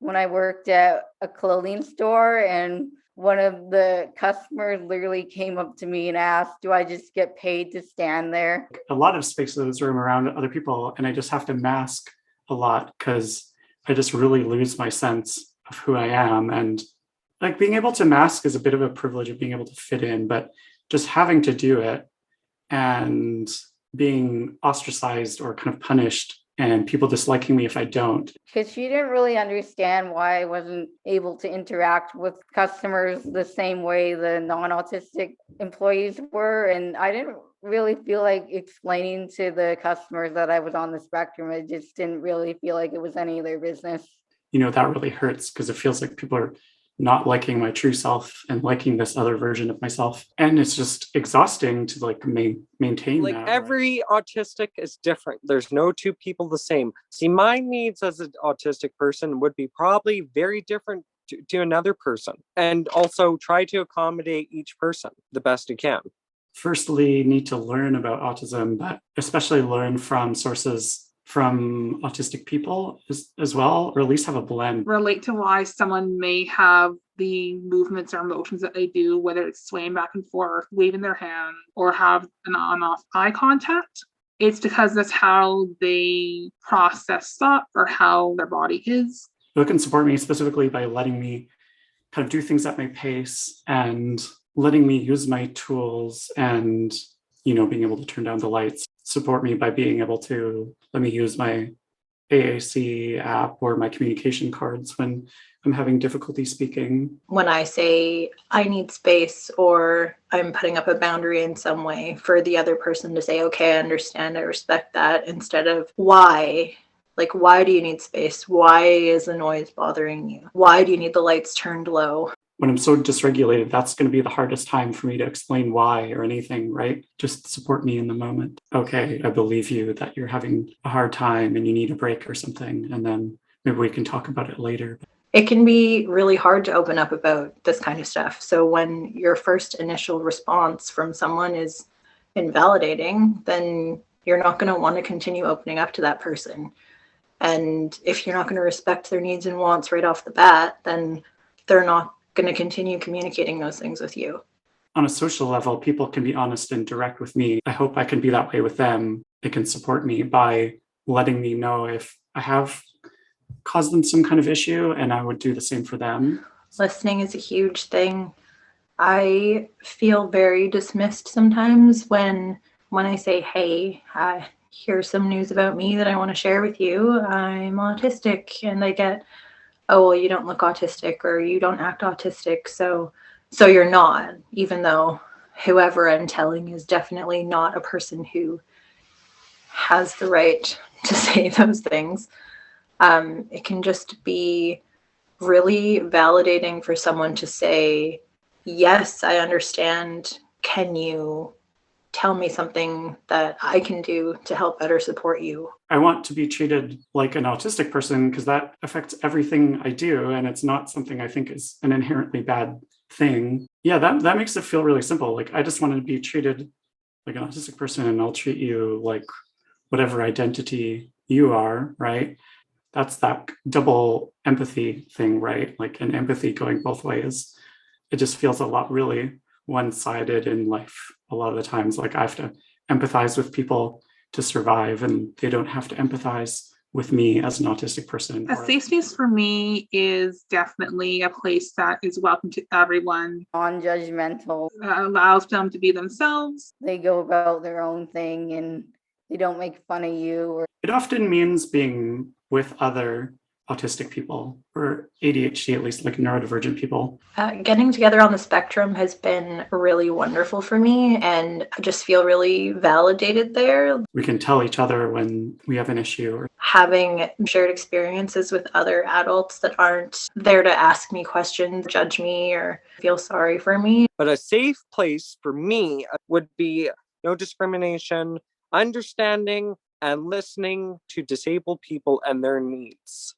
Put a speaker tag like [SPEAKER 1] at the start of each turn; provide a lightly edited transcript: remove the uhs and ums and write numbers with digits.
[SPEAKER 1] when I worked at a clothing store, and one of the customers literally came up to me and asked, do I just get paid to stand there?
[SPEAKER 2] A lot of spaces where I'm around other people, and I just have to mask a lot because I just really lose my sense of who I am. And like being able to mask is a bit of a privilege of being able to fit in, but just having to do it and being ostracized or kind of punished and people disliking me if I don't.
[SPEAKER 1] Because she didn't really understand why I wasn't able to interact with customers the same way the non-autistic employees were. And I didn't really feel like explaining to the customers that I was on the spectrum. It just didn't really feel like it was any of their business.
[SPEAKER 2] That really hurts because it feels like people are not liking my true self and liking this other version of myself. And it's just exhausting to like maintain
[SPEAKER 3] like
[SPEAKER 2] that.
[SPEAKER 3] Every autistic is different. There's no two people the same. See, my needs as an autistic person would be probably very different to another person, and also try to accommodate each person the best you can.
[SPEAKER 2] Firstly, need to learn about autism, but especially learn from sources from autistic people as well, or at least have a blend.
[SPEAKER 4] Relate to why someone may have the movements or emotions that they do, whether it's swaying back and forth, waving their hand, or have an on-off eye contact. It's because that's how they process thought or how their body is.
[SPEAKER 2] It can support me specifically by letting me kind of do things at my pace and letting me use my tools and, being able to turn down the lights. Support me by being able to let me use my AAC app or my communication cards when I'm having difficulty speaking.
[SPEAKER 5] When I say I need space or I'm putting up a boundary in some way, for the other person to say, okay, I understand, I respect that, instead of why. Like, why do you need space? Why is the noise bothering you? Why do you need the lights turned low?
[SPEAKER 2] When I'm so dysregulated, that's going to be the hardest time for me to explain why or anything, right? Just support me in the moment. Okay, I believe you that you're having a hard time and you need a break or something, and then maybe we can talk about it later.
[SPEAKER 5] It can be really hard to open up about this kind of stuff. So when your first initial response from someone is invalidating, then you're not going to want to continue opening up to that person. And if you're not going to respect their needs and wants right off the bat, then they're not going to continue communicating those things with you.
[SPEAKER 2] On a social level, people can be honest and direct with me. I hope I can be that way with them. They can support me by letting me know if I have caused them some kind of issue, and I would do the same for them.
[SPEAKER 5] Listening is a huge thing. I feel very dismissed sometimes when I say, hey, here's some news about me that I want to share with you. I'm autistic. And I get, oh, well, you don't look autistic or you don't act autistic. So you're not, even though whoever I'm telling is definitely not a person who has the right to say those things. It can just be really validating for someone to say, yes, I understand. Can you tell me something that I can do to help better support you?
[SPEAKER 2] I want to be treated like an autistic person because that affects everything I do. And it's not something I think is an inherently bad thing. Yeah, that makes it feel really simple. Like, I just want to be treated like an autistic person, and I'll treat you like whatever identity you are, right? That's that double empathy thing, right? Like an empathy going both ways. It just feels a lot really one-sided in life a lot of the times. Like, I have to empathize with people to survive, and they don't have to empathize with me as an autistic person.
[SPEAKER 4] A safe space for me is definitely a place that is welcome to everyone.
[SPEAKER 1] Non-judgmental.
[SPEAKER 4] Allows them to be themselves.
[SPEAKER 1] They go about their own thing and they don't make fun of you.
[SPEAKER 2] It often means being with other autistic people, or ADHD, at least, like neurodivergent people.
[SPEAKER 5] Getting together on the spectrum has been really wonderful for me, and I just feel really validated there.
[SPEAKER 2] We can tell each other when we have an issue.
[SPEAKER 5] Having shared experiences with other adults that aren't there to ask me questions, judge me, or feel sorry for me.
[SPEAKER 3] But a safe place for me would be no discrimination, understanding, and listening to disabled people and their needs.